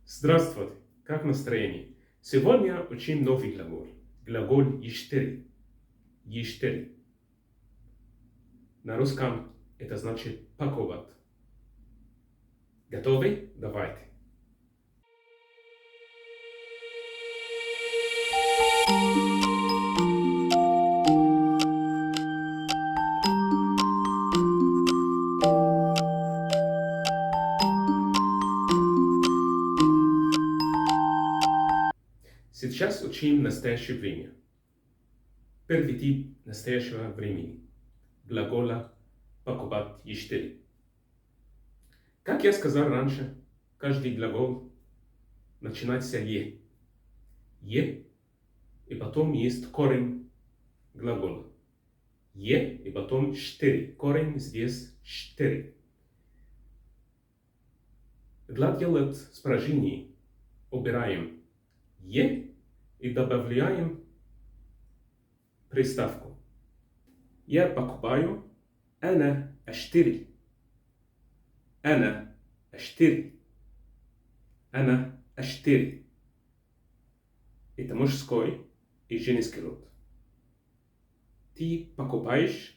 Здравствуйте, как настроение? Сегодня учим новый глагол. Глагол «ештери». «Ештери». На русском это значит «паковать». Готовы? Давайте. Сейчас учим настоящее время. Первый тип настоящего времени. Глагола «паковать ештери». Как я сказал раньше, каждый глагол начинается «е». «Е» и потом есть корень глагола. «Е» и потом «штери». Корень здесь «штери». Для делать спряжение убираем «е» и добавляем приставку. Я покупаю. أنا أشتري. أنا أشتري. أنا أشتري. Это мужской и женский род. Ты покупаешь.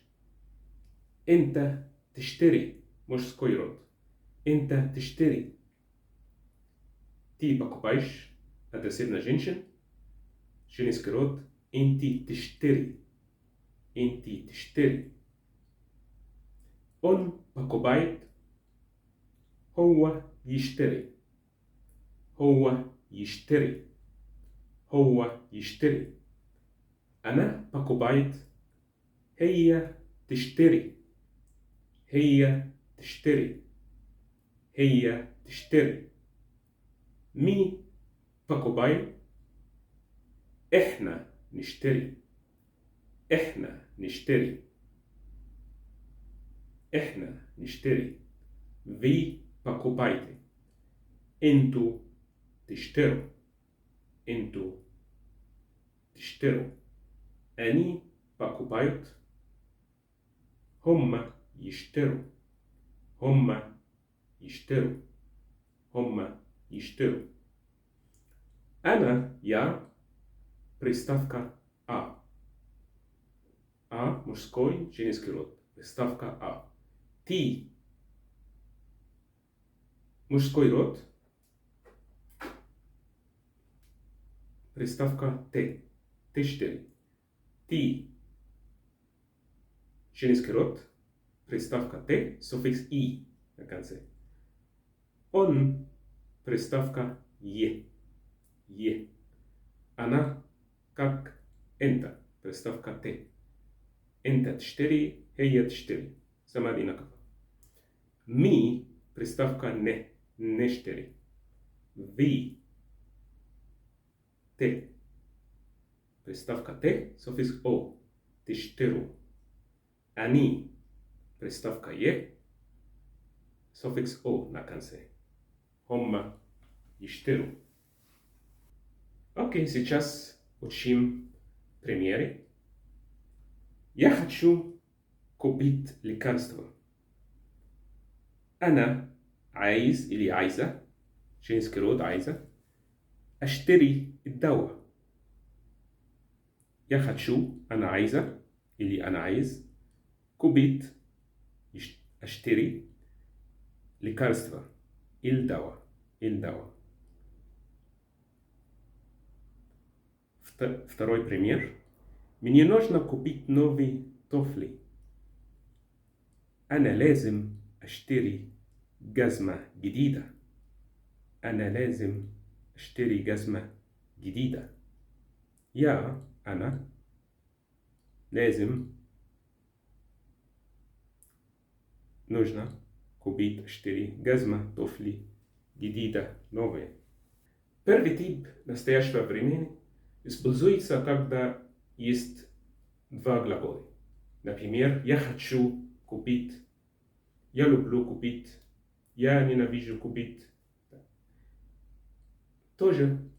أنت تشتري. мужской род. أنت تشتري. Ты покупаешь. Адресивная женщина. женский род. أنت تشتري. أنت تشتري. Он покупает. هو يشتري. هو يشتري. هو يشتري. أنا покупает. هي تشتري. هي تشتري. هي تشتري. مي покупаем. إحنا نشتري. إحنا نشتري. إحنا نشتري. Вы покупаете. أنتوا تشتروا. أنتوا تشتروا. они покупают. هم يشتروا. هم يشتروا. هم يشتروا. я приставка а. А мужской, женский род. Приставка а. Ты мужской род. Приставка т. Тыштери. Ты женский род. Приставка т. Суффикс и на конце. Он приставка е. Е. Она как энта. Приставка т. أنت تشتري. هي تشتري. سما одинаково. Мы приставка не. نشتري. Вы. Ты. Приставка т. Суффикс о. تشتروا. Они. Приставка е. Суффикс о на конце. هم يشتروا. Окей, сейчас учим примеры. Я хочу купить лекарство. أنا عايز или عايزة. женский род عايزة. أشتري الدواء. Я хочу. أنا عايزة или أنا عايز. купить. أشتري. лекарство. الدواء. الدواء. Второй пример. Мне нужно купить новые туфли. أنا لازم أشتري جزمة جديدة. أنا لازم أشتري جزمة جديدة. أنا لازم нужно купить أشتري جزمة туфли جديدة новые. Первый тип настоящего времени используется, когда есть два глагола. Например, я хочу купить. Я люблю купить. Я ненавижу купить. Тоже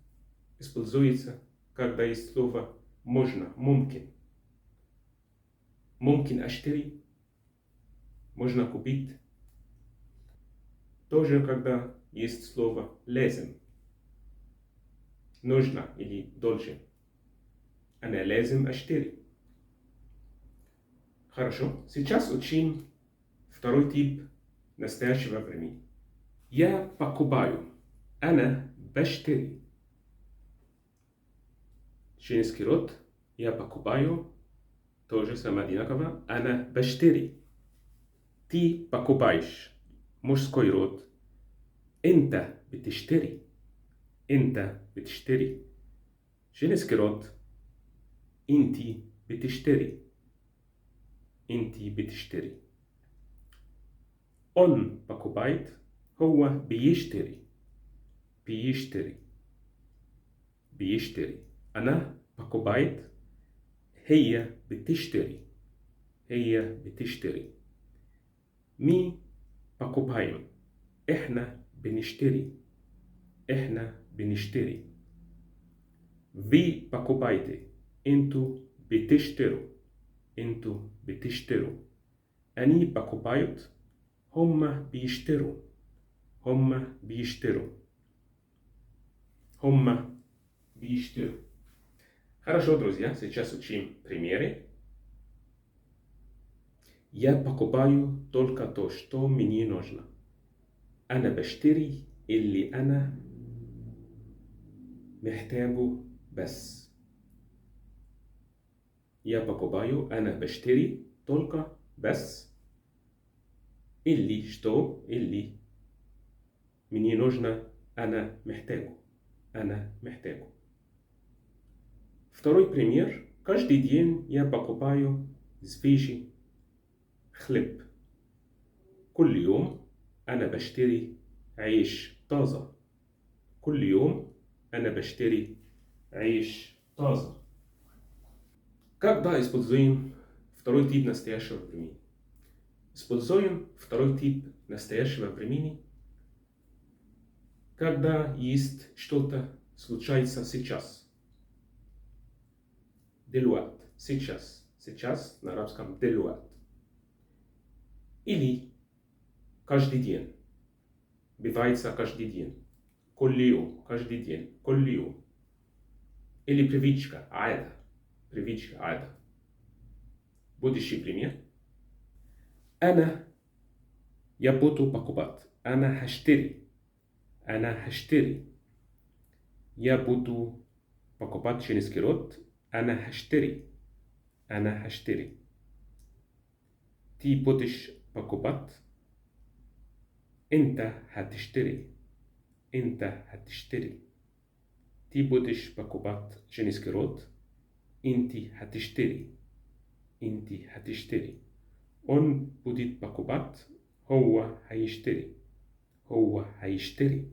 используется, когда есть слово можно, мумкин. ممكن أشتري. Можно купить. Тоже, когда есть слово лезем. нужно или должен. أنا لازم أشتري. Хорошо. Сейчас учим второй тип настоящего времени. Я покупаю. أنا بشتري. Женский род. Я покупаю. тоже самое одинаково. Она بشتري. Ты покупаешь. мужской род. أنت بتشتري. أنت بتشتري. женский род. أنتي بتشتري. أنتي بتشتري. Он покупает. هو بيشتري. بيشتري. بيشتري. أنا покупает. هي بتشتري. هي بتشتري. Мы покупаем. إحنا بنشتري. إحنا بنشتري. Вы покупаете. أنتوا بتشتروا. أنتوا بتشتروا. они покупают. هم بيشتروا. هم بيشتروا. هم بيشتروا. Хорошо, друзья, сейчас учим примеры. Я покупаю только то, что мне нужно. أنا بشتري اللي أنا محتاجه بس. Я покупаю, أنا بشتري только بس. اللي что, اللي мне нужно, أنا محتاجه. أنا محتاجه. Второй пример. Каждый день я покупаю свежий хлеб. كل يوم أنا بشتري عيش طازة. كل يوم أنا بشتري عيش طازة. Когда используем второй тип настоящего времени? Используем второй тип настоящего времени, когда есть что-то случается сейчас. دلوقت. сейчас. сейчас на арабском دلوقت. Или каждый день. Бывается каждый день. كل يوم. каждый день. كل يوم. Или привычка. عادة. привычка. عادة. Будущий пример. Я буду покупать. أنا هشتري. أنا هشتري. Я буду покупать женский род. أنا هشتري. أنا هشتري. Ты будешь покупать. أنت هتشتري. أنت هتشتري. Ты будешь покупать женский род. أنت هتشتري. أنت هتشتري. Он будет покупать. هو هيشتري. هو هيشتري.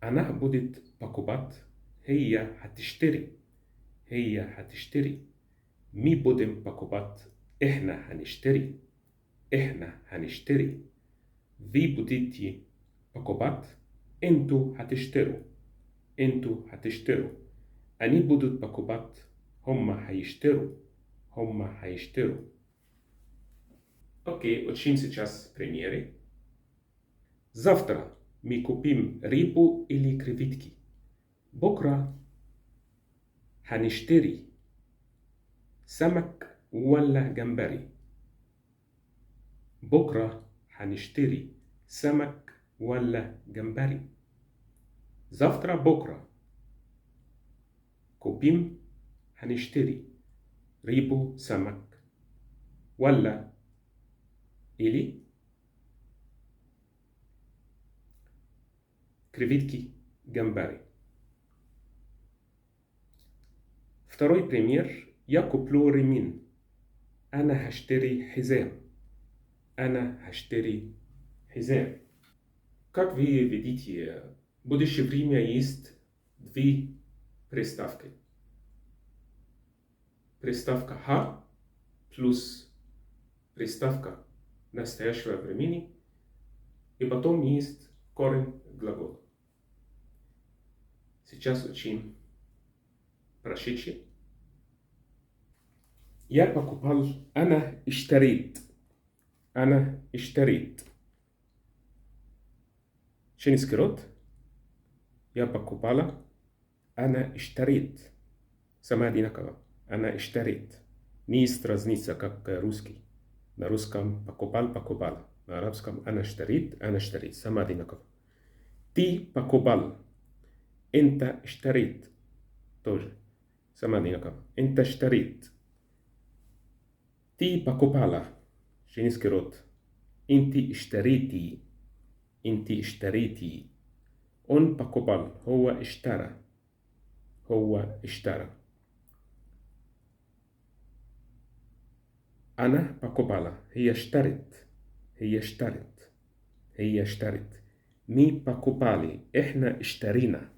Она будет покупать. هي هتشتري. هي هتشتري. Мы будем покупать. إحنا هنشتري. إحنا هنشتري. Вы будете покупать. أنتوا هتشتروا. أنتوا هتشتروا. Они будут покупать. هم هيشتروا. هم هيشتروا. Окей, учим сейчас примеры. Завтра мы купим рыбу или креветки. بكرة هنشتري سمك ولا جمبري. بكرة هنشتري سمك ولا جمبري. завтра بكرة. كوبيم هنشتري ريبو سمك ولا или креветки جمبري. Второй пример. Я куплю ремень. أنا هشتري حزام. أنا هشتري حزام. Как вы видите, в будущее время есть две приставки. Приставка «ха» плюс приставка настоящего времени, и потом есть корень глагола. Сейчас учим прошедший. Я покупал. أنا اشتريت. أنا اشتريت. женский род. Я покупала. أنا اشتريت. Сама одинаково. Она اشتريت. Не есть разница, как русский. На русском покупал, покупала. На арабском أنا اشتريت, أنا اشتريت. Сама одинаково. Ты покупал. أنت اشتريت. тоже. Сама одинаково. أنت اشتريت. Ты покупала. Женский род. أنت اشتريتي. أنت اشتريتي. Он покупал. هو اشترى. هو اشترى. أنا покупала. هي اشترت. هي اشترت. هي اشترت. Мы покупали. إحنا اشترينا.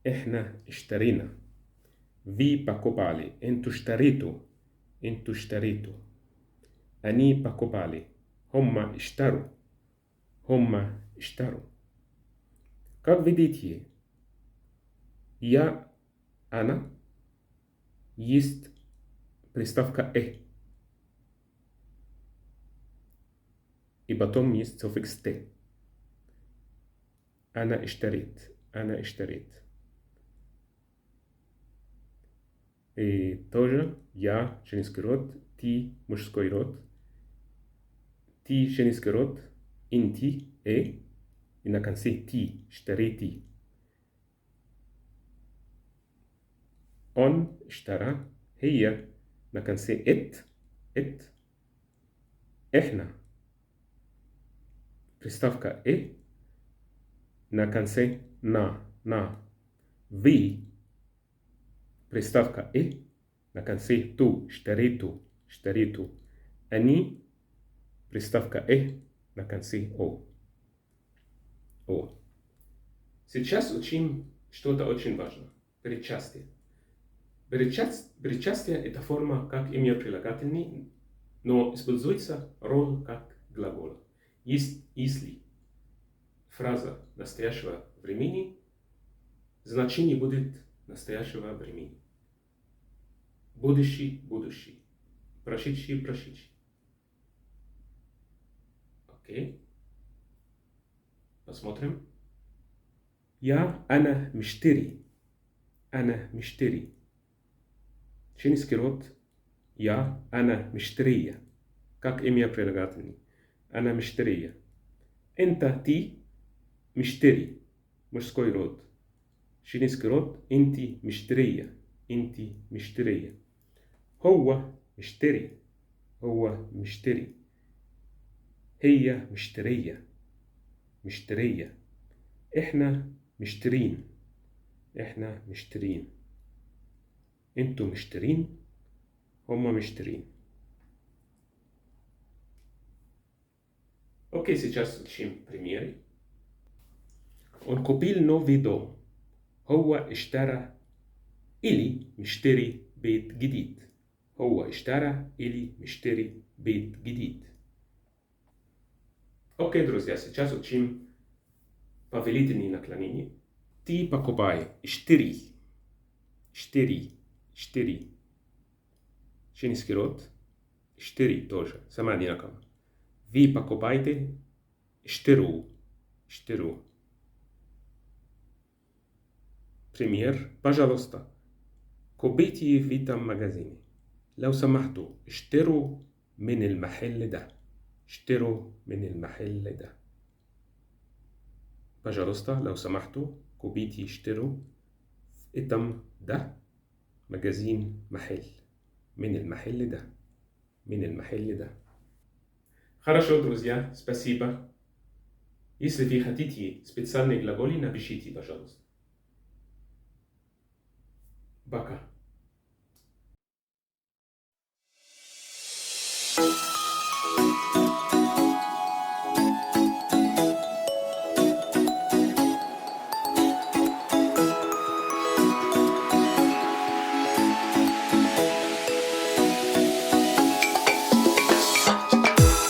إحنا اشترينا. Вы покупали. أنتوا اشتريتوا. أنتوا اشتريتوا. Они покупали. هم اشتروا. هم اشتروا. Как видите, я, она, есть приставка «э». И потом есть суффикс «т». أنا اشتريت. أنا اشتريت. И тоже я, женский род, ты, мужской род, ты, женский род, инти, и на конце ты, اشتريتي. Он اشترى. هي на конце ит. إحنا приставка «э» на конце на. Вы приставка «э» на конце ту, اشتريتу. Они приставка «э» на конце «о». Сейчас учим что-то очень важное. Причастие. Причастие – это форма как имя прилагательный, но используется роль как глагол. Если фраза настоящего времени, значение будет настоящего времени. Будущий. Прошедший. Окей. Посмотрим. أنا مشتري. Женский род. أنا مشترية. Как имя прилагательный. أنا مشترية. ты مشتري. Мужской род. Женский род. أنت مشترية. هو مشتري. هي مشترية. إحنا مشترين. أنتوا مشترين. هم مشترين. Окей, сейчас учим примеры. Он купил новый дом. هو اشترى или مشتري بيت جديد. هو اشترى или مشتري بيت جديد. Окей, друзья, сейчас учим повелительные наклонения. Ты покупай. Штири. Женский род. Штири тоже. Сама одинаково. Вы покупаете. Штиру. Пример. Пожалуйста. Купите в этом магазине. لو سمحتوا اشتروا من المحل ده. Пожалуйста, لو سمحتوا كوبيتي اشتروا في этом ده магазин محل. من المحل ده. Хорошо, друзья, спасибо. Если вы хотите специальные глаголы, напишите, пожалуйста. Пока.